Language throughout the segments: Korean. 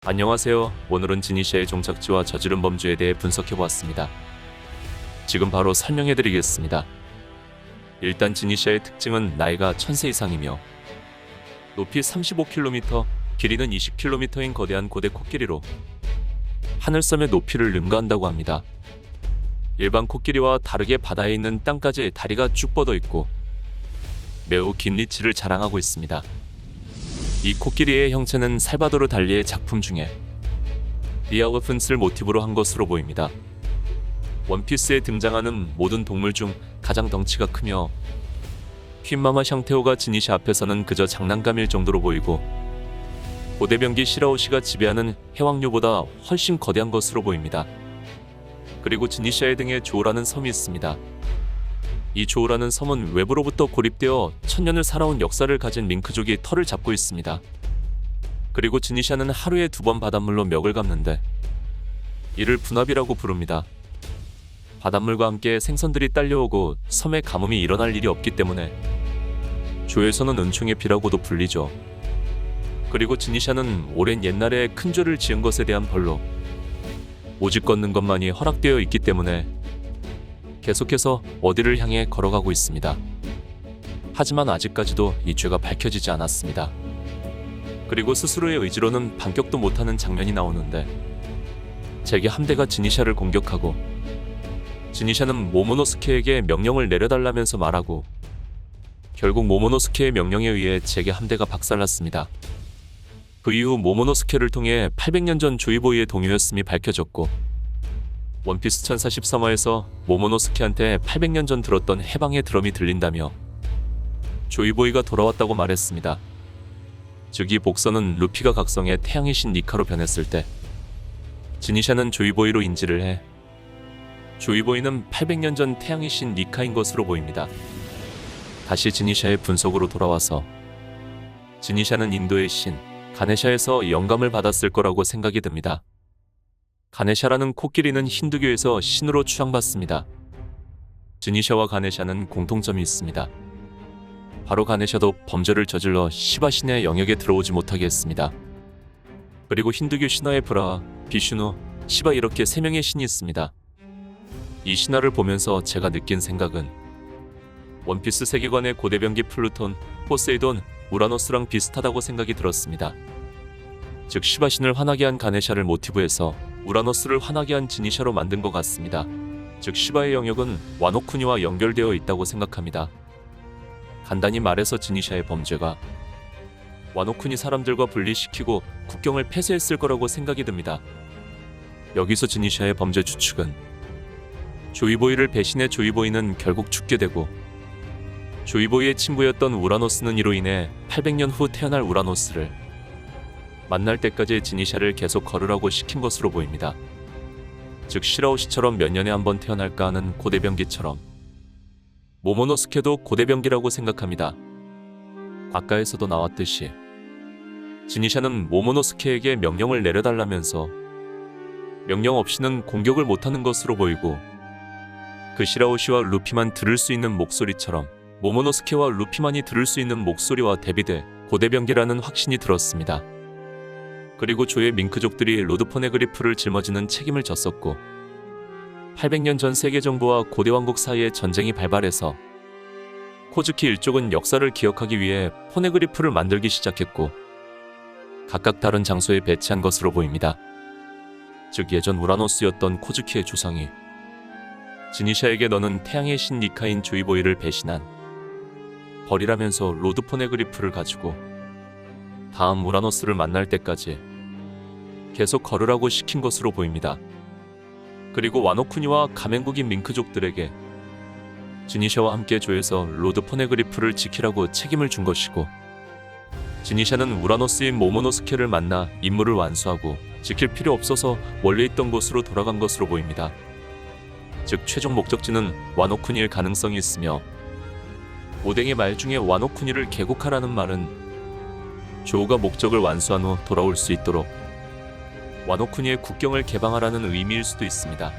안녕하세요. 오늘은 지니시아의 종착지와 저지른 범죄에 대해 분석해보았습니다. 지금 바로 설명해드리겠습니다. 일단 지니시아의 특징은 나이가 1000세 이상이며 높이 35km, 길이는 20km인 거대한 고대 코끼리로 하늘섬의 높이를 능가한다고 합니다. 일반 코끼리와 다르게 바다에 있는 땅까지 다리가 쭉 뻗어 있고 매우 긴 리치를 자랑하고 있습니다. 이 코끼리의 형체는 살바도르 달리의 작품 중에 The Elephant을 모티브로 한 것으로 보입니다. 원피스에 등장하는 모든 동물 중 가장 덩치가 크며 퀸마마 샹테오가 지니시아 앞에서는 그저 장난감일 정도로 보이고 고대병기 시라오시가 지배하는 해왕류보다 훨씬 거대한 것으로 보입니다. 그리고 지니시아의 등에 조우라는 섬이 있습니다. 이 조우라는 섬은 외부로부터 고립되어 천년을 살아온 역사를 가진 밍크족이 터를 잡고 있습니다. 그리고 지니시아는 하루에 2번 바닷물로 멱을 감는데 이를 분합이라고 부릅니다. 바닷물과 함께 생선들이 딸려오고 섬에 가뭄이 일어날 일이 없기 때문에 조에서는 은총의 비라고도 불리죠. 그리고 지니시아는 오랜 옛날에 큰 죄를 지은 것에 대한 벌로 오직 걷는 것만이 허락되어 있기 때문에 계속해서 어디를 향해 걸어가고 있습니다. 하지만 아직까지도 이 죄가 밝혀지지 않았습니다. 그리고 스스로의 의지로는 반격도 못하는 장면이 나오는데 제게 함대가 지니시아를 공격하고 지니시아는 모모노스케에게 명령을 내려달라면서 말하고 결국 모모노스케의 명령에 의해 제게 함대가 박살났습니다. 그 이후 모모노스케를 통해 800년 전 조이보이의 동요였음이 밝혀졌고 원피스 1043화에서 모모노스케한테 800년 전 들었던 해방의 드럼이 들린다며 조이보이가 돌아왔다고 말했습니다. 즉 이 복선은 루피가 각성해 태양의 신 니카로 변했을 때 지니시아는 조이보이로 인지를 해 조이보이는 800년 전 태양의 신 니카인 것으로 보입니다. 다시 지니시아의 분석으로 돌아와서 지니시아는 인도의 신 가네샤에서 영감을 받았을 거라고 생각이 듭니다. 가네샤라는 코끼리는 힌두교에서 신으로 추앙받습니다. 지니시아와 가네샤는 공통점이 있습니다. 바로 가네샤도 범죄를 저질러 시바 신의 영역에 들어오지 못하게 했습니다. 그리고 힌두교 신화의 브라하, 비슈누, 시바 이렇게 3명의 신이 있습니다. 이 신화를 보면서 제가 느낀 생각은 원피스 세계관의 고대병기 플루톤, 포세이돈, 우라노스랑 비슷하다고 생각이 들었습니다. 즉 시바 신을 화나게 한 가네샤를 모티브해서 우라노스를 화나게 한 지니시아로 만든 것 같습니다. 즉 시바의 영역은 와노쿠니와 연결되어 있다고 생각합니다. 간단히 말해서 지니시아의 범죄가 와노쿠니 사람들과 분리시키고 국경을 폐쇄했을 거라고 생각이 듭니다. 여기서 지니시아의 범죄 추측은 조이보이를 배신해 조이보이는 결국 죽게 되고 조이보이의 친부였던 우라노스는 이로 인해 800년 후 태어날 우라노스를 만날 때까지 지니시아를 계속 걸으라고 시킨 것으로 보입니다. 즉 시라오시처럼 몇 년에 한 번 태어날까 하는 고대병기처럼 모모노스케도 고대병기라고 생각합니다. 아까에서도 나왔듯이 지니시아는 모모노스케에게 명령을 내려달라면서 명령 없이는 공격을 못하는 것으로 보이고 그 시라오시와 루피만 들을 수 있는 목소리처럼 모모노스케와 루피만이 들을 수 있는 목소리와 대비돼 고대병기라는 확신이 들었습니다. 그리고 조의 밍크족들이 로드포네그리프를 짊어지는 책임을 졌었고 800년 전 세계정부와 고대왕국 사이에 전쟁이 발발해서 코즈키 일족은 역사를 기억하기 위해 포네그리프를 만들기 시작했고 각각 다른 장소에 배치한 것으로 보입니다. 즉 예전 우라노스였던 코즈키의 조상이 지니시아에게 너는 태양의 신 니카인 조이보이를 배신한 벌이라면서 로드포네그리프를 가지고 다음 우라노스를 만날 때까지 계속 걸으라고 시킨 것으로 보입니다. 그리고 와노쿠니와 가맹국인 밍크족들에게 지니시아와 함께 조에서 로드포네그리프를 지키라고 책임을 준 것이고 지니시아는 우라노스인 모모노스케를 만나 임무를 완수하고 지킬 필요 없어서 원래 있던 곳으로 돌아간 것으로 보입니다. 즉 최종 목적지는 와노쿠니일 가능성이 있으며 오뎅의 말 중에 와노쿠니를 개국하라는 말은 조우가 목적을 완수한 후 돌아올 수 있도록 와노쿠니의 국경을 개방하라는 의미일 수도 있습니다.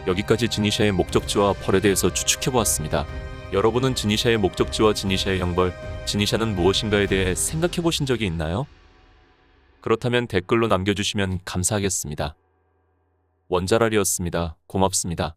여기까지 지니시아의 목적지와 벌에 대해서 추측해보았습니다. 여러분은 지니시아의 목적지와 지니시아의 형벌, 지니시아는 무엇인가에 대해 생각해보신 적이 있나요? 그렇다면 댓글로 남겨주시면 감사하겠습니다. 원자랄이었습니다. 고맙습니다.